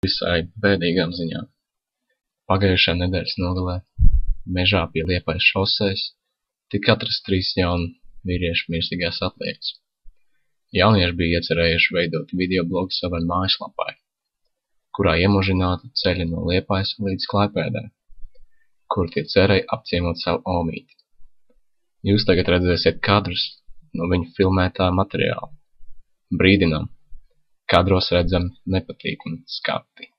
Visai bēdīgām ziņām. Pagājušajā nedēļas nogalē mežā pie Liepājas šosejas tika atrasts 3 jaunu vīriešu mirstīgās atliekas. Jaunieši bija iecerējuši veidot videoblogu savai mājaslapai, kurā iemužināta ceļa no Liepājas līdz Klaipēdai, kur tie cerēja apciemot savu omīti. Jūs tagad redzēsiet kadrus no viņu filmētā materiāla. Brīdinām, kadros redzam nepatīkami skati.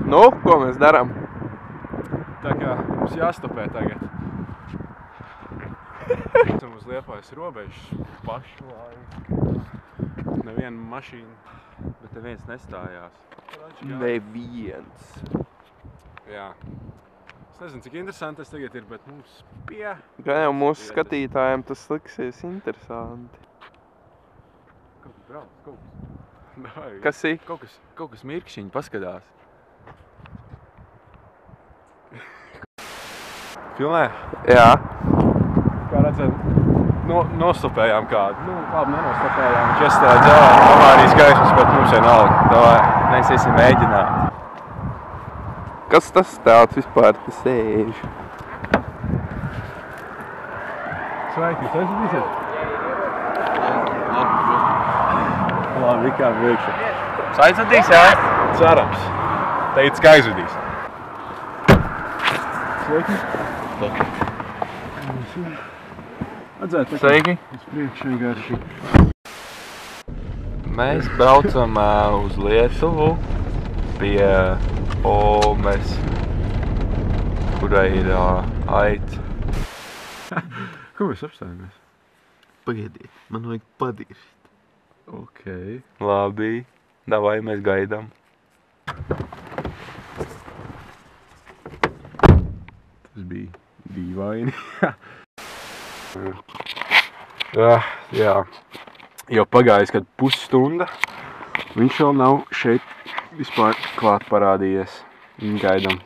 Nu, ko mēs darām? Tā kā mums jāstopē tagad. Esam uz Liepājas robežas pašu laiku. Neviena mašīna, bet neviens nestājās. Neviens. Jā. Es nezinu, cik interesanti tas tagad ir, bet mums pie... Gan jau mūsu skatītājiem tas liksies interesanti. Kaut kas brauc, kaut kas. Kas ir? Kaut kas mirkšķiņi paskatās. Filmē? Jā. Kā redzam, nostopējām kādu. Nu, labi, nenostopējām. Viņš iestāja dzelā avārijas gaismas, bet mums vienalga. Davai, mēs iesim mēģināt. Kas tas tāds vispār te sēž? Sveiki, jūs aizvedīsiet? Labi, kā virkšu. Aizvedīs, jā? Cerams. Teic, ka aizvedīs. Sveiki. Atzēt, Sveiki. uz priekšu vienkārši. Mēs braucam uz Lietuvu pie Omes, kurai ir aids. Ko mēs apstājamies? Pagaidiet, man vajag padirst. Ok. Labi, davai mēs gaidām. Tas bija dīvaini. Jā. Jau pagājis, kad pusstunda. Viņš vēl nav šeit vispār klāt parādījies. Gaidām.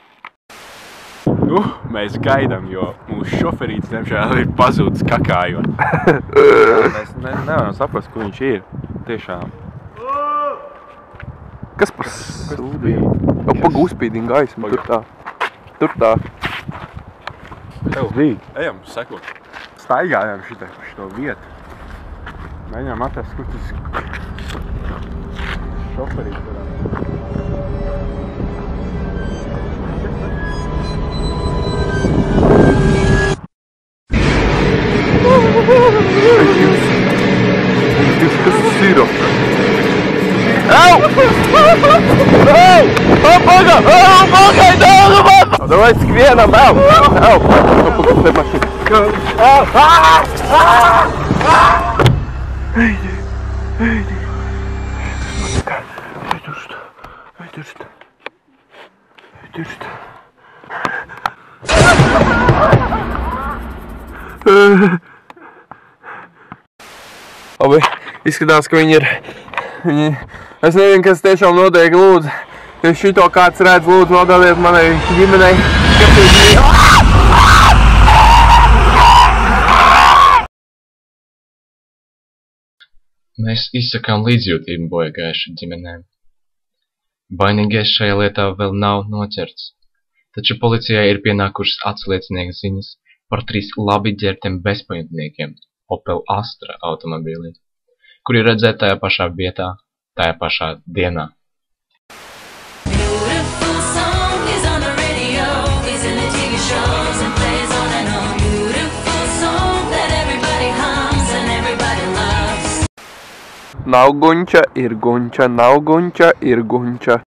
Nu, mēs gaidām, jo mūsu šoferītis, diemžēl, ir pazūdis kakājot. Mēs nevaram saprast, kur viņš ir. Tiešām. Kas par sūdību? Paga uzspīdina gaismu, tur tā. Tev bija. Ejam, sekot. Staigājām šito vietu. Mēģinām atrast, kur tas šoferītis varētu. Kas tas ir? Au! Pagaid! Davai skrienam, au! Te mašīna. Eidi! Aizdirst. Labi, izskatās, ka viņi ir... Es nezinu, kas tiešām notiek, lūdzu. Ja šito kāds redz, lūdzu, nodaliet manai ģimenei. Mēs izsakām līdzjūtību bojagājušu ģimenēm. Vainīgais šajā lietā vēl nav noķerts, taču policijai ir pienākušas atsliecinieku ziņas par 3 labi ģērbtiem bezpajumtniekiem Opel Astra automobīlī, kuri redzēti tajā pašā vietā, tajā pašā dienā. Nav gunča, ir gunča, nav gunča, ir gunča.